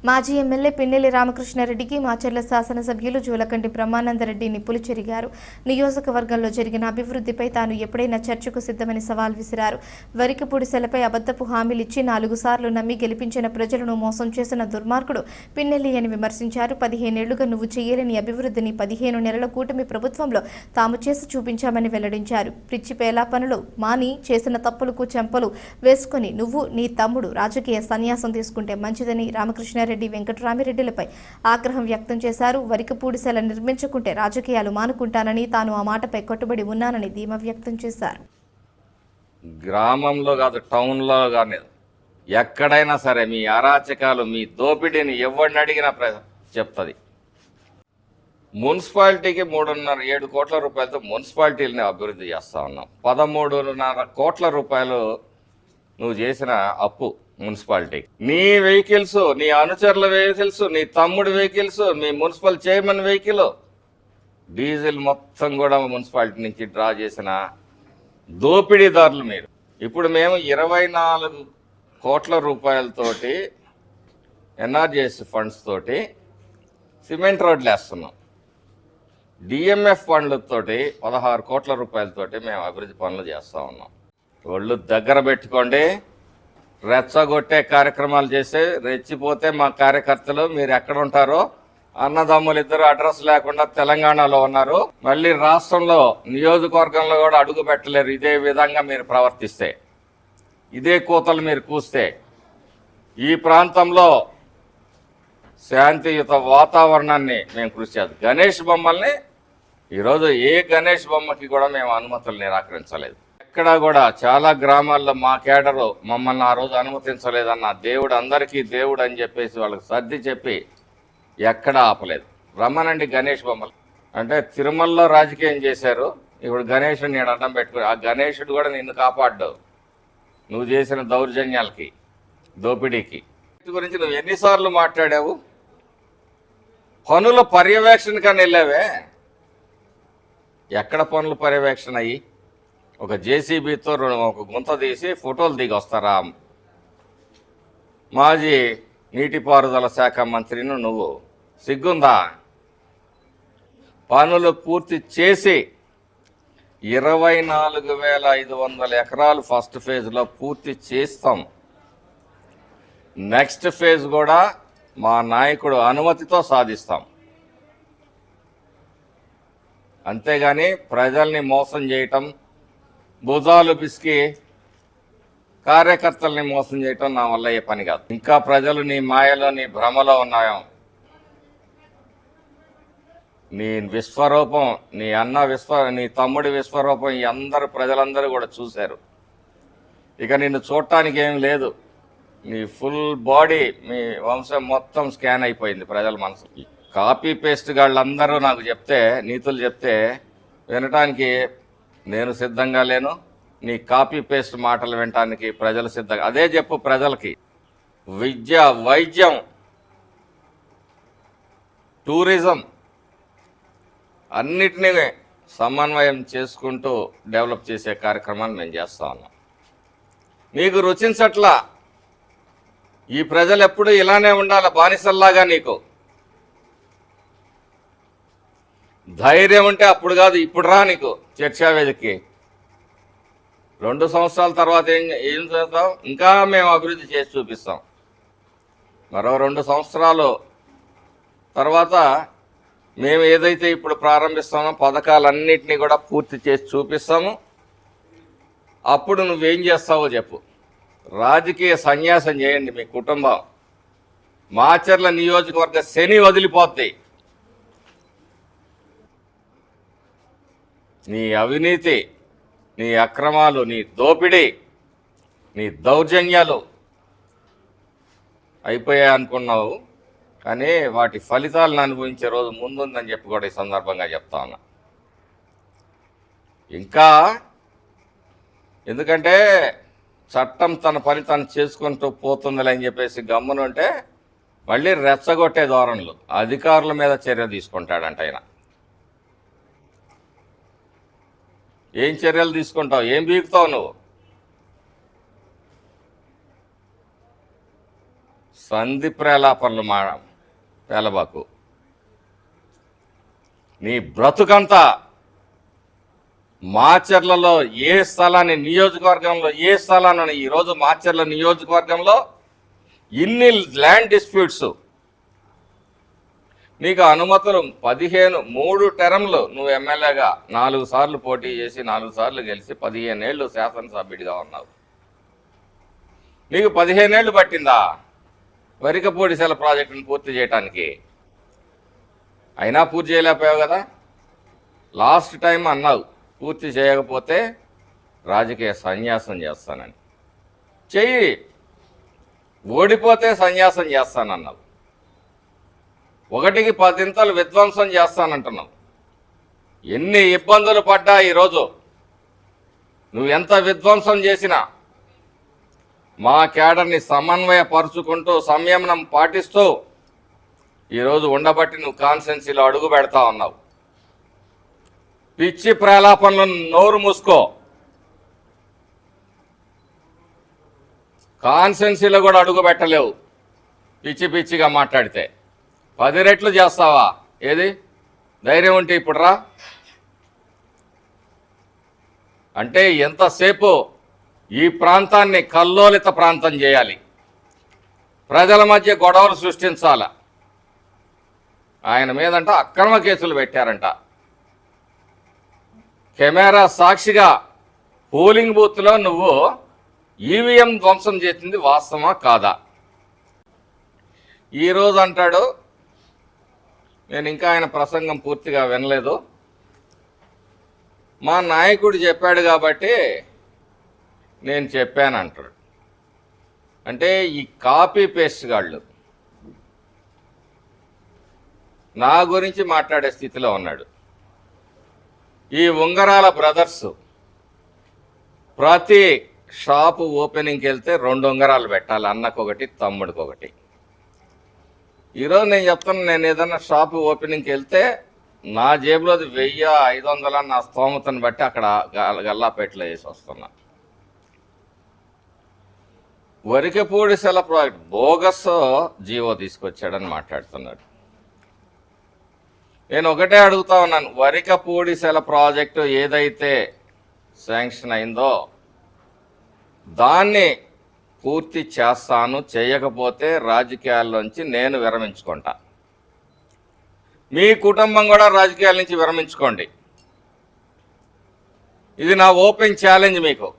మాజీ ఎమ్మెల్యే పిన్నెల్లి రామకృష్ణారెడ్డికి మాచర్ల శాసనసభ్యులు జూలకంటి బ్రహ్మానందరెడ్డి నిప్పులు చెరిగారు. నియోజకవర్గంలో జరిగిన అభివృద్ధిపై తాను ఎప్పుడైనా చర్చకు సిద్ధమని సవాల్ విసిరారు. వరికి పుడిసెలపై అబద్ధపు హామీలిచ్చి 4 సార్లు నమ్మి గెలిపించిన ప్రజలను మోసం చేసిన దుర్మార్గుడు పిన్నెల్లి అని విమర్శించారు. 15 ఏళ్లుగా నువ్వు చేయలేని అభివృద్ధిని 15 నెలల కూటమి ప్రభుత్వంలో తాము చేసి చూపించామని వెల్లడించారు. పిచ్చి పేలాపనులు మాని చేసిన తప్పులకు చెంపలు వేసుకుని నువ్వు నీ తమ్ముడు రాజకీయ సన్యాసం తీసుకుంటే మంచిదని రామకృష్ణారెడ్డి వెంకటరామిరెడ్డిలపై ఆగ్రహం వ్యక్తం చేశారు. వరికి పూడిసెల నిర్మించుకుంటే రాజకీయాలు మానుకుంటానని తాను ఆ మాటపై కట్టుబడి ఉన్నానని ధీమా వ్యక్తం చేశారు. గ్రామంలో కాదు, టౌన్లో కానీ ఎక్కడైనా సరే మీ అరాచకాలు, మీ దోపిడీని ఎవరిని అడిగినా చెప్తుంది. మున్సిపాలిటీకి 3.5-7 కోట్ల రూపాయలతో మున్సిపాలిటీలని అభివృద్ధి చేస్తా ఉన్నాం. 13.5 కోట్ల రూపాయలు నువ్వు చేసిన అప్పు మున్సిపాలిటీ. నీ వెహికల్స్, నీ అనుచరుల వెహికల్స్, నీ తమ్ముడి వెహికల్స్, మీ మున్సిపల్ చైర్మన్ వెహికల్, డీజిల్ మొత్తం కూడా మున్సిపాలిటీ నుంచి డ్రా చేసిన దోపిడీదారులు మీరు. ఇప్పుడు మేము 24 కోట్ల రూపాయలతోటి ఎన్ఆర్జీఎస్ ఫండ్స్ తోటి సిమెంట్ రోడ్లు వేస్తున్నాం. డిఎంఎఫ్ ఫండ్లతోటి 16 కోట్ల రూపాయలతోటి మేము అభివృద్ధి పనులు చేస్తూ ఉన్నాం. ఒళ్ళు దగ్గర పెట్టుకోండి. రెచ్చగొట్టే కార్యక్రమాలు చేస్తే రెచ్చిపోతే మా కార్యకర్తలు మీరు ఎక్కడ ఉంటారో, అన్నదమ్ములు ఇద్దరు అడ్రస్ లేకుండా తెలంగాణలో ఉన్నారు. మళ్ళీ రాష్ట్రంలో నియోజకవర్గంలో కూడా అడుగు పెట్టలేరు. ఇదే విధంగా మీరు ప్రవర్తిస్తే, ఇదే కూతలు మీరు కూస్తే ఈ ప్రాంతంలో శాంతియుత వాతావరణాన్ని మేము కృషి చేద్దాం. గణేష్ బొమ్మల్ని ఈరోజు ఏ గణేష్ బొమ్మకి కూడా మేము అనుమతులు నిరాకరించలేదు. ఎక్కడా కూడా చాలా గ్రామాల్లో మా కేడరు మమ్మల్ని ఆ రోజు అనుమతించలేదన్న దేవుడు అందరికీ దేవుడు అని చెప్పేసి వాళ్ళకి సర్ది చెప్పి ఎక్కడా ఆపలేదు. రమ్మనండి గణేష్ బొమ్మలు అంటే తిరుమలలో రాజకీయం చేశారు. ఇప్పుడు గణేషుని నేను అడ్డం పెట్టుకుని, ఆ గణేషుడు కూడా నిన్ను కాపాడ్డావు నువ్వు చేసిన దౌర్జన్యాలకి, దోపిడీకి. గురించి నువ్వు ఎన్నిసార్లు మాట్లాడావు? పనుల పర్యవేక్షణకని వెళ్ళావే, ఎక్కడ పనుల పర్యవేక్షణ అయ్యి? ఒక జేసీబీతో ఒక గుంత తీసి ఫోటోలు దిగి వస్తారా? మాజీ నీటిపారుదల శాఖ మంత్రిని నువ్వు, సిగ్గుందా? పనులు పూర్తి చేసి 24,500 ఎకరాలు ఫస్ట్ ఫేజ్లో పూర్తి చేస్తాం. నెక్స్ట్ ఫేజ్ కూడా మా నాయకుడు అనుమతితో సాధిస్తాం. అంతేగాని ప్రజల్ని మోసం చేయటం, భుజాలు పిసికి కార్యకర్తల్ని మోసం చేయటం నా వల్ల ఏ పని కాదు. ఇంకా ప్రజలు నీ మాయలో, నీ భ్రమలో ఉన్నాయో. నీ విశ్వరూపం, నీ తమ్ముడి విశ్వరూపం ఈ ప్రజలందరూ కూడా చూశారు. ఇక నిన్ను చూడటానికి ఏం లేదు. నీ ఫుల్ బాడీ, మీ వంశం మొత్తం స్కాన్ అయిపోయింది ప్రజల మనసుకి. కాపీ పేస్ట్ గాళ్ళందరూ నాకు చెప్తే, నీతులు చెప్తే వినటానికి నేను సిద్ధంగా లేను. నీ కాపీ పేస్ట్ మాటలు వినటానికి ప్రజలు సిద్ధంగా. అదే చెప్పు ప్రజలకి. విద్య, వైద్యం, టూరిజం అన్నిటినీ సమన్వయం చేసుకుంటూ డెవలప్ చేసే కార్యక్రమాన్ని మేము చేస్తా ఉన్నాం. నీకు రుచించట్లా. ఈ ప్రజలు ఎప్పుడు ఇలానే ఉండాలి, బానిసల్లాగా. నీకు ధైర్యం ఉంటే అప్పుడు కాదు, ఇప్పుడు రా. నీకు చర్చా వేదికకి 2 సంవత్సరాల తర్వాత ఏం చేస్తాం? ఇంకా మేము అభివృద్ధి చేసి చూపిస్తాం. మరో 2 సంవత్సరాలు తర్వాత మేము ఏదైతే ఇప్పుడు ప్రారంభిస్తామో పథకాలన్నింటినీ కూడా పూర్తి చేసి చూపిస్తాము. అప్పుడు నువ్వేం చేస్తావో చెప్పు. రాజకీయ సన్యాసం చేయండి మీ కుటుంబం. మాచర్ల నియోజకవర్గ శని వదిలిపోద్ది. నీ అవినీతి, నీ అక్రమాలు, నీ దోపిడీ, నీ దౌర్జన్యాలు అయిపోయాయి అనుకున్నావు. కానీ వాటి ఫలితాలను అనుభవించే రోజు ముందుందని చెప్పి కూడా ఈ సందర్భంగా చెప్తా ఉన్నా. ఇంకా ఎందుకంటే చట్టం తన పని తను చేసుకుంటూ పోతుందిలే అని చెప్పేసి గమ్మునుంటే మళ్ళీ రెచ్చగొట్టే ధోరణులు, అధికారుల మీద చర్య తీసుకుంటాడంట ఆయన. ఏం చర్యలు తీసుకుంటావు? ఏం బీకుతావు నువ్వు? సంధి ప్రేలాపనలు పేలబాకు. నీ బ్రతుకంతా మాచర్లలో ఏ స్థలాన్ని, నియోజకవర్గంలో ఏ స్థలాన్ని, ఈరోజు మాచర్ల నియోజకవర్గంలో ఇన్ని ల్యాండ్ డిస్ప్యూట్స్, నీకు అనుమతులు 3 టెరంలు నువ్వు ఎమ్మెల్యేగా 4 సార్లు పోటీ చేసి 4 సార్లు గెలిచి 15 ఏళ్ళు శాసనసభ్యుడిగా ఉన్నావు. నీకు 15 ఏళ్ళు పట్టిందా వరికపూడిసెల ప్రాజెక్టును పూర్తి చేయడానికి? అయినా పూర్తి చేయలేకపోయావు కదా. లాస్ట్ టైం అన్నావు పూర్తి చేయకపోతే రాజకీయ సన్యాసం చేస్తానని. చెయ్యి, ఓడిపోతే సన్యాసం చేస్తానన్నావు. 1కి 10 విధ్వంసం చేస్తానంటున్నావు. ఎన్ని ఇబ్బందులు పడ్డా ఈరోజు నువ్వు ఎంత విధ్వంసం చేసినా మా కేడర్ని సమన్వయపరుచుకుంటూ సంయమనం పాటిస్తూ ఈరోజు ఉండబట్టి నువ్వు కాన్స్టిట్యున్సీలో అడుగు పెడతా ఉన్నావు. పిచ్చి ప్రలాపనలను నోరు మూసుకో. కాన్స్టిట్యున్సీలో కూడా అడుగు పెట్టలేవు పిచ్చి పిచ్చిగా మాట్లాడితే. 10 రెట్లు చేస్తావా? ఏది ధైర్యం ఉంటే ఇప్పుడు రా. అంటే ఎంతసేపు ఈ ప్రాంతాన్ని కల్లోలిత ప్రాంతం చేయాలి, ప్రజల మధ్య గొడవలు సృష్టించాల. ఆయన మీదంట అక్రమ కేసులు పెట్టారంట. కెమెరా సాక్షిగా పోలింగ్ బూత్లో నువ్వు ఈవీఎం ధ్వంసం చేసింది వాస్తవమా కాదా? ఈరోజు అంటాడు, నేను ఇంకా ఆయన ప్రసంగం పూర్తిగా వినలేదు, మా నాయకుడు చెప్పాడు కాబట్టి నేను చెప్పానంటాడు. అంటే ఈ కాపీ పేస్ట్ గాళ్ళు నా గురించి మాట్లాడే స్థితిలో ఉన్నాడు. ఈ ఉంగరాల బ్రదర్స్ ప్రతి షాపు ఓపెనింగ్కి వెళ్తే 2 ఉంగరాలు పెట్టాలి, అన్నకొకటి తమ్ముడికొకటి. ఈరోజు నేను చెప్తాను, నేను ఏదన్నా షాపు ఓపెనింగ్కి వెళ్తే నా జేబులోది 1000, 500 నా స్తోమతను బట్టి అక్కడ గల్లాపేటలో వేసి వస్తున్నా. వరికపూడిసెల ప్రాజెక్ట్ బోగస్ జీవో తీసుకొచ్చాడని మాట్లాడుతున్నాడు. నేను ఒకటే అడుగుతా ఉన్నాను, వరికపూడిసెల ప్రాజెక్టు ఏదైతే శాంక్షన్ అయిందో దాన్ని పూర్తి చేస్తాను, చేయకపోతే రాజకీయాల్లోంచి నేను విరమించుకుంటా. మీ కుటుంబం కూడా రాజకీయాల నుంచి విరమించుకోండి. ఇది నా ఓపెన్ ఛాలెంజ్ మీకు.